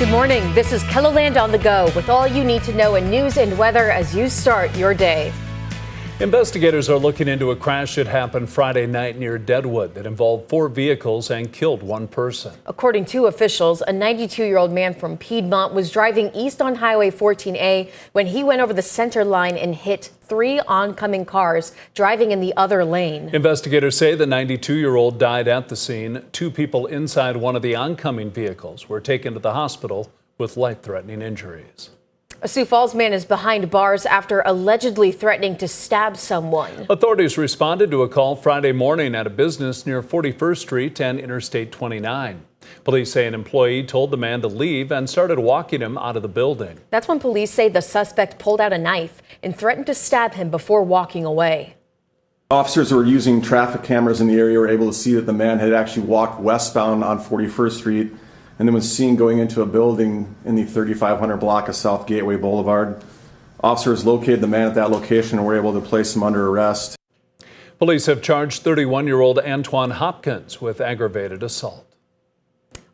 Good morning. This is KELOLAND on the go with all you need to know in news and weather as you start your day. Investigators are looking into a crash that happened Friday night near Deadwood that involved 4 vehicles and killed 1 person. According to officials, a 92-year-old man from Piedmont was driving east on Highway 14A when he went over the center line and hit 3 oncoming cars driving in the other lane. Investigators say the 92-year-old died at the scene. 2 people inside one of the oncoming vehicles were taken to the hospital with life-threatening injuries. A Sioux Falls man is behind bars after allegedly threatening to stab someone. Authorities responded to a call Friday morning at a business near 41st Street and Interstate 29. Police say an employee told the man to leave and started walking him out of the building. That's when police say the suspect pulled out a knife and threatened to stab him before walking away. Officers who were using traffic cameras in the area were able to see that the man had actually walked westbound on 41st Street and then was seen going into a building in the 3500 block of South Gateway Boulevard. Officers located the man at that location and were able to place him under arrest. Police have charged 31-year-old Antoine Hopkins with aggravated assault.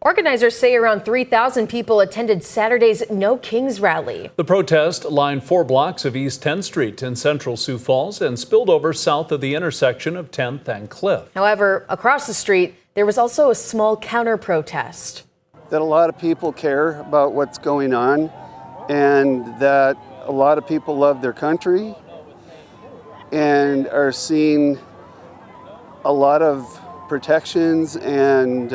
Organizers say around 3,000 people attended Saturday's No Kings rally. The protest lined 4 blocks of East 10th Street in central Sioux Falls and spilled over south of the intersection of 10th and Cliff. However, across the street, there was also a small counter-protest. That a lot of people care about what's going on and that a lot of people love their country and are seeing a lot of protections and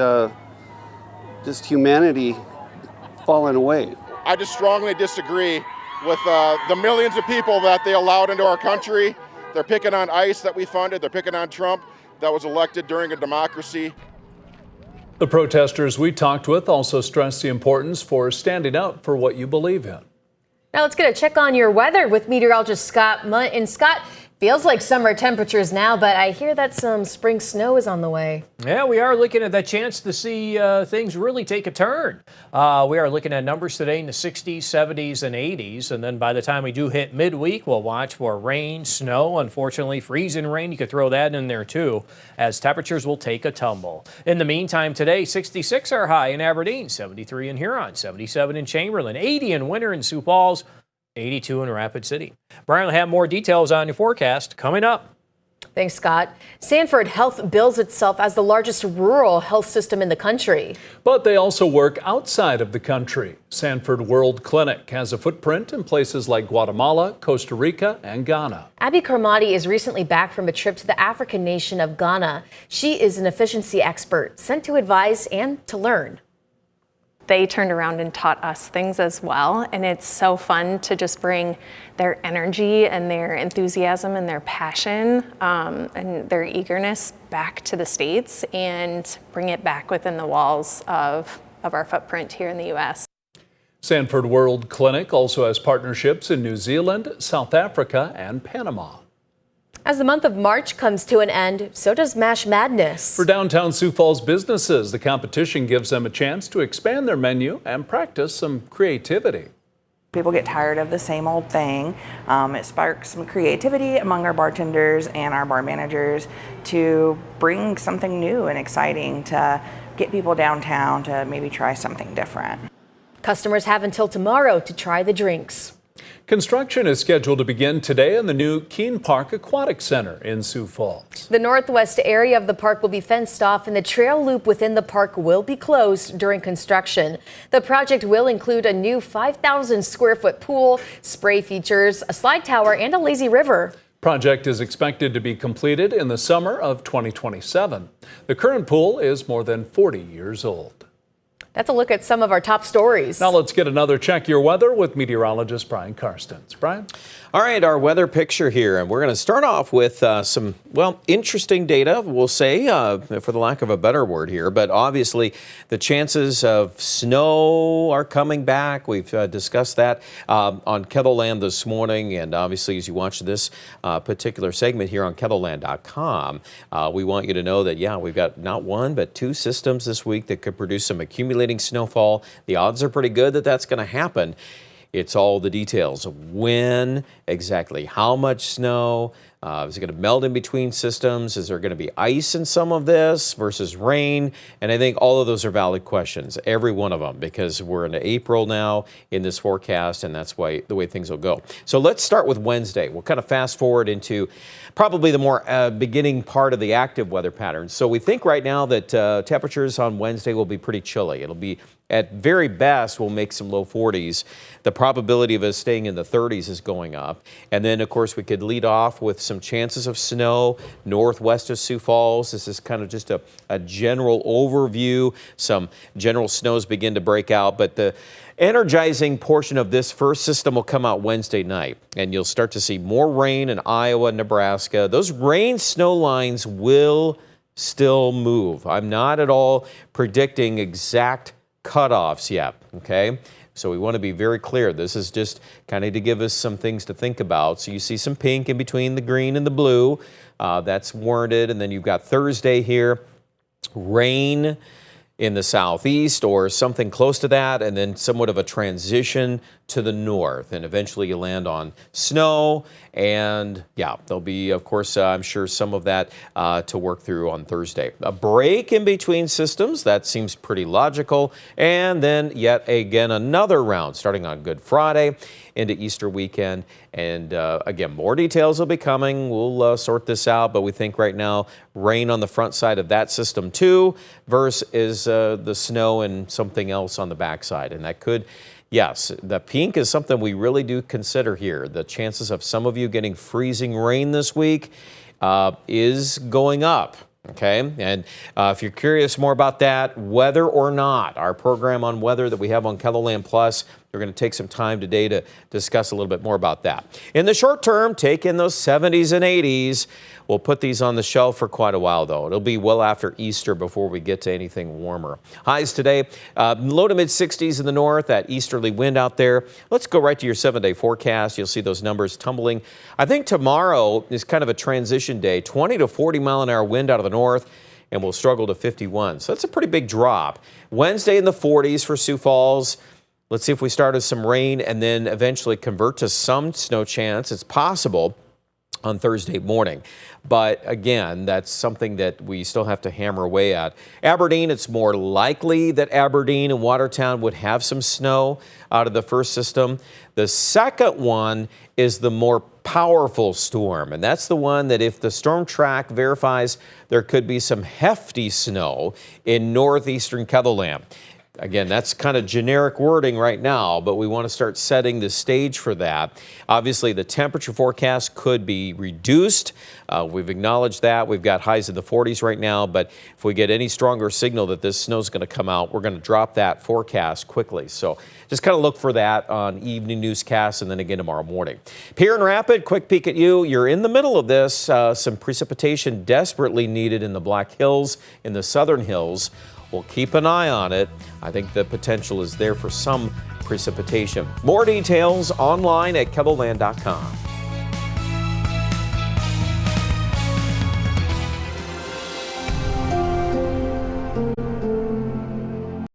just humanity falling away. I just strongly disagree with the millions of people that they allowed into our country. They're picking on ICE that we funded. They're picking on Trump that was elected during a democracy. The protesters we talked with also stressed the importance for standing up for what you believe in. Now let's get a check on your weather with meteorologist Scott Munt. And Scott, feels like summer temperatures now, but I hear that some spring snow is on the way. Yeah, we are looking at that chance to see things really take a turn. We are looking at numbers today in the 60s, 70s, and 80s. And then by the time we do hit midweek, we'll watch for rain, snow, unfortunately, freezing rain. You could throw that in there, too, as temperatures will take a tumble. In the meantime, today, 66 are high in Aberdeen, 73 in Huron, 77 in Chamberlain, 80 in Winter in Sioux Falls, 82 in Rapid City. Brian will have more details on your forecast coming up. Thanks, Scott. Sanford Health bills itself as the largest rural health system in the country. But they also work outside of the country. Sanford World Clinic has a footprint in places like Guatemala, Costa Rica, and Ghana. Abby Karmati is recently back from a trip to the African nation of Ghana. She is an efficiency expert sent to advise and to learn. They turned around and taught us things as well, and it's so fun to just bring their energy and their enthusiasm and their passion and their eagerness back to the States and bring it back within the walls of our footprint here in the U.S. Sanford World Clinic also has partnerships in New Zealand, South Africa, and Panama. As the month of March comes to an end, so does Mash Madness. For downtown Sioux Falls businesses, the competition gives them a chance to expand their menu and practice some creativity. People get tired of the same old thing. It sparks some creativity among our bartenders and our bar managers to bring something new and exciting to get people downtown to maybe try something different. Customers have until tomorrow to try the drinks. Construction is scheduled to begin today in the new Kuehn Park Aquatic Center in Sioux Falls. The northwest area of the park will be fenced off and the trail loop within the park will be closed during construction. The project will include a new 5,000 square foot pool, spray features, a slide tower, and a lazy river. Project is expected to be completed in the summer of 2027. The current pool is more than 40 years old. That's a look at some of our top stories. Now let's get another Check Your Weather with meteorologist Brian Karstens. Brian? All right, our weather picture here, and we're going to start off with some, well, interesting data, we'll say, for the lack of a better word here, but obviously the chances of snow are coming back. We've discussed that on KELOLAND this morning, and obviously as you watch this particular segment here on KELOLAND.com, we want you to know that, yeah, we've got not one, but 2 systems this week that could produce some accumulating snowfall. The odds are pretty good that that's going to happen. It's all the details of when, exactly how much snow, Is it going to melt in between systems? Is there going to be ice in some of this versus rain? And I think all of those are valid questions, every one of them, because we're into April now in this forecast, and that's why the way things will go. So let's start with Wednesday. We'll kind of fast forward into probably the more beginning part of the active weather patterns. So we think right now that temperatures on Wednesday will be pretty chilly. It'll be, at very best, we'll make some low 40s. The probability of us staying in the 30s is going up. And then, of course, we could lead off with some chances of snow northwest of Sioux Falls. This is kind of just a general overview. Some general snows begin to break out, but the energizing portion of this first system will come out Wednesday night, and you'll start to see more rain in Iowa and Nebraska. Those rain snow lines will still move. I'm not at all predicting exact cutoffs yet, okay? So we want to be very clear. This is just kind of to give us some things to think about. So you see some pink in between the green and the blue. That's warranted. And then you've got Thursday here, rain in the southeast or something close to that, and then somewhat of a transition to the north, and eventually you land on snow. And yeah, there'll be, of course, I'm sure some of that to work through on Thursday. A break in between systems, that seems pretty logical. And then yet again another round starting on Good Friday into Easter weekend. And again, more details will be coming. We'll sort this out, but we think right now rain on the front side of that system too, versus the snow and something else on the backside. And that could, yes, the pink is something we really do consider here. The chances of some of you getting freezing rain this week is going up. Okay, and if you're curious more about that, weather or not, our program on weather that we have on KELOLAND Plus, we're going to take some time today to discuss a little bit more about that. In the short term, take in those 70s and 80s. We'll put these on the shelf for quite a while, though. It'll be well after Easter before we get to anything warmer. Highs today, low to mid 60s in the north, that easterly wind out there. Let's go right to your 7-day forecast. You'll see those numbers tumbling. I think tomorrow is kind of a transition day, 20 to 40 mile an hour wind out of the north, and we'll struggle to 51. So that's a pretty big drop. Wednesday in the 40s for Sioux Falls. Let's see if we start with some rain and then eventually convert to some snow chance. It's possible on Thursday morning. But again, that's something that we still have to hammer away at. Aberdeen, it's more likely that Aberdeen and Watertown would have some snow out of the first system. The second one is the more powerful storm, and that's the one that if the storm track verifies, there could be some hefty snow in northeastern KELOLAND. Again, that's kind of generic wording right now, but we want to start setting the stage for that. Obviously, the temperature forecast could be reduced. We've acknowledged that. We've got highs in the 40s right now, but if we get any stronger signal that this snow is going to come out, we're going to drop that forecast quickly. So just kind of look for that on evening newscasts and then again tomorrow morning. Here in Rapid, quick peek at you. You're in the middle of this. Some precipitation desperately needed in the Black Hills, in the Southern Hills. We'll keep an eye on it. I think the potential is there for some precipitation. More details online at KELOLAND.com.